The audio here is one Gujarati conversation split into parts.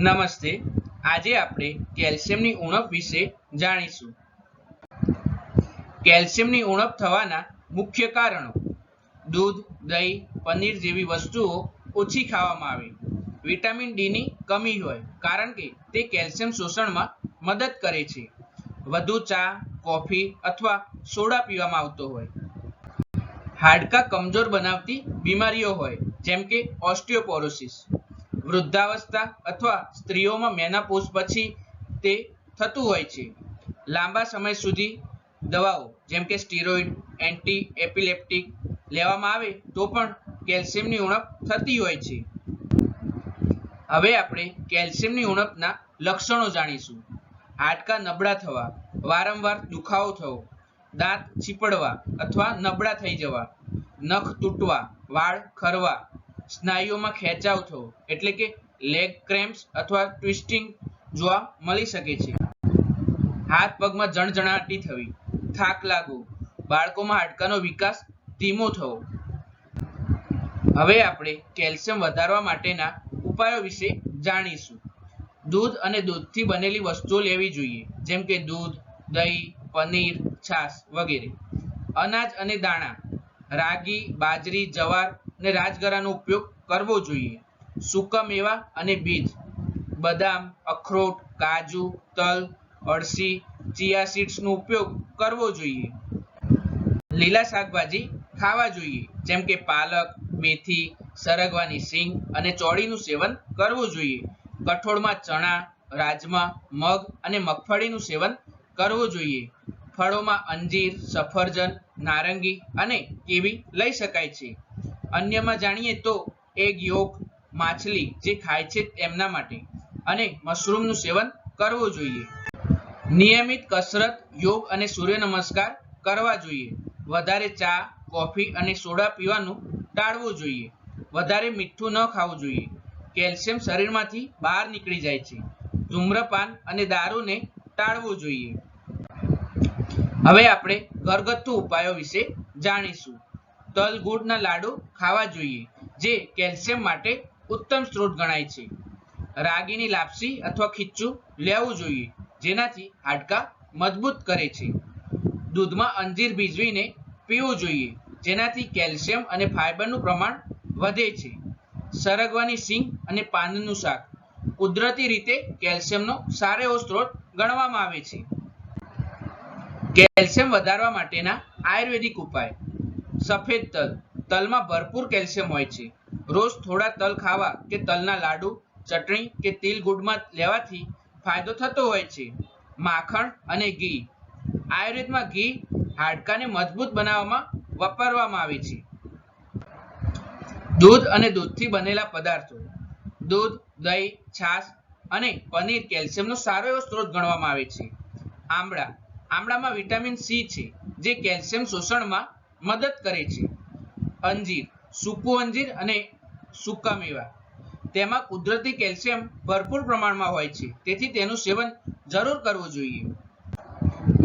નમસ્તે. આજે આપણે કેલ્શિયમની ઉણપ વિશે જાણીશું. કેલ્શિયમની ઉણપ થવાના મુખ્ય કારણો: દૂધ, દહીં, પનીર જેવી વસ્તુઓ ઓછી ખાવામાં આવે. વિટામિન ડીની કમી હોય કારણ કે તે કેલ્શિયમ શોષણમાં મદદ કરે છે. વધુ ચા, કોફી અથવા સોડા પીવામાં આવતો હોય. હાડકાં કમજોર બનાવતી બીમારીઓ હોય જેમ કે ઓસ્ટિયોપોરોસિસ. વૃદ્ધાવસ્થા અથવા સ્ત્રીઓમાં મેનોપોઝ પછી તે થતું હોય છે. લાંબા સમય સુધી દવાઓ જેમ કે સ્ટીરોઇડ, એન્ટી એપિલેપ્ટિક લેવામાં આવે તો પણ કેલ્શિયમની ઉણપ થતી હોય છે. હવે આપણે કેલ્શિયમની ઉણપના લક્ષણો જાણીશું. હાડકાં નબળા થવા, વારંવાર દુખાવો થવો, દાંત ચીપડવા અથવા નબળા થઈ જવા, નખ તૂટવા, વાળ ખરવા, સ્નાયુઓમાં ખેંચાવ થવો એટલે કે લેગ ક્રેમ્પ્સ અથવા ટ્વિસ્ટિંગ જોવા મળી શકે છે. હાથ પગમાં જણજણાટી થવી, થાક લાગવો, બાળકોમાં હાડકાનો વિકાસ ધીમો થવો. હવે આપણે કેલ્શિયમ વધારવા માટેના ઉપાયો વિશે જાણીશું. દૂધ અને દૂધથી બનેલી વસ્તુઓ લેવી જોઈએ જેમ કે દૂધ, દહીં, પનીર, છાશ વગેરે. અનાજ અને દાણા: રાગી, બાજરી, જવાર અને રાજગરાનો ઉપયોગ કરવો જોઈએ. સૂકા મેવા અને બીજ: બદામ, અખરોટ, કાજુ, તલ, અળસી, ચિયા સીડ્સનો ઉપયોગ કરવો જોઈએ. લીલા શાકભાજી ખાવા જોઈએ જેમ કે પાલક, મેથી, સરગવાની સિંગ અને ચોળીનું સેવન કરવું જોઈએ. કઠોળમાં ચણા, રાજમા, મગ અને મગફળીનું સેવન કરવું જોઈએ. ફળોમાં અંજીર, સફરજન, નારંગી અને કીવી લઈ શકાય છે. અન્યમાં જાણીએ તો એગ યોક, માછલી જે ખાય છે તેમના માટે, અને મશરૂમનું સેવન કરવું જોઈએ. નિયમિત કસરત, યોગ અને સૂર્ય નમસ્કાર કરવા જોઈએ. વધારે ચા, કોફી અને સોડા પીવાનું ટાળવું જોઈએ. વધારે મીઠું ન ખાવું જોઈએ. કેલ્શિયમ શરીરમાંથી બહાર નીકળી જાય છે. ધૂમ્રપાન અને દારૂને ટાળવું જોઈએ. હવે આપણે ઘરગથ્થુ ઉપાયો વિશે જાણીશું. તલ ગુડના લાડુ ખાવા જોઈએ જે કેલ્શિયમ માટે ઉત્તમ સ્ત્રોત ગણાય છે. રાગીની લાપસી અથવા ખીચું લેવું જોઈએ જેનાથી હાડકાં મજબૂત કરે છે. દૂધમાં અંજીર ભીજવીને પીવું જોઈએ જેનાથી કેલ્શિયમ અને ફાઇબરનું પ્રમાણ વધે છે. સરગવાની સિંગ અને પાનનું શાક કુદરતી રીતે કેલ્શિયમનો સારો એવો સ્ત્રોત ગણવામાં આવે છે. કેલ્શિયમ વધારવા માટેના આયુર્વેદિક ઉપાય: સફેદ તલ: તલમાં ભરપૂર કેલ્શિયમ હોય છે. રોજ થોડા તલ ખાવા કે તલના લાડુ, ચટણી કે તિલ ગુડમાં લેવાથી ફાયદો થતો હોય છે. માખણ અને ઘી: આયુર્વેદમાં ઘી હાડકાને મજબૂત બનાવવામાં વાપરવામાં આવે છે. દૂધ અને દૂધથી બનેલા પદાર્થો: દૂધ, દહીં, છાશ અને પનીર કેલ્શિયમનો સારો એવો સ્ત્રોત ગણવામાં આવે છે. આમળા: આમળામાં વિટામિન સી છે જે કેલ્શિયમ શોષણમાં મદદ કરે છે. અંજીર: સૂકું અંજીર અને સૂકા મેવા, તેમાં કુદરતી કેલ્શિયમ ભરપૂર પ્રમાણમાં હોય છે તેથી તેનું સેવન જરૂર કરવું જોઈએ.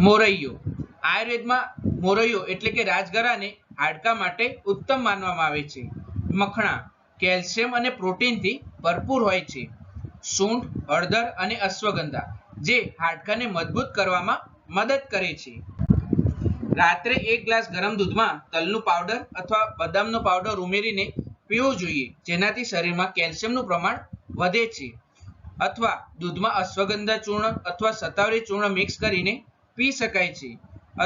મોરૈયો: આયુર્વેદમાં મોરૈયો એટલે કે રાજગરાને હાડકાં માટે ઉત્તમ માનવામાં આવે છે. મખણા: કેલ્શિયમ અને પ્રોટીનથી ભરપૂર હોય છે. સૂંઠ, હળદર અને અશ્વગંધા જે હાડકાને મજબૂત કરવામાં મદદ કરે છે. રાત્રે 1 ગ્લાસ ગરમ દૂધમાં તલનું પાવડર અથવા બદામનો પાવડર ઉમેરીને પીવું જોઈએ જેનાથી શરીરમાં કેલ્શિયમનું પ્રમાણ વધે છે. અથવા દૂધમાં અશ્વગંધા ચૂર્ણ અથવા શતાવરી ચૂર્ણ મિક્સ કરીને પી શકાય છે.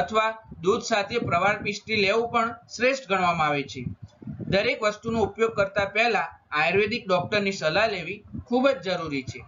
અથવા દૂધ સાથે પ્રવાળ પિષ્ટી લેવું પણ શ્રેષ્ઠ ગણવામાં આવે છે. દરેક વસ્તુનો ઉપયોગ કરતા પહેલા આયુર્વેદિક ડોક્ટરની સલાહ લેવી ખૂબ જ જરૂરી છે.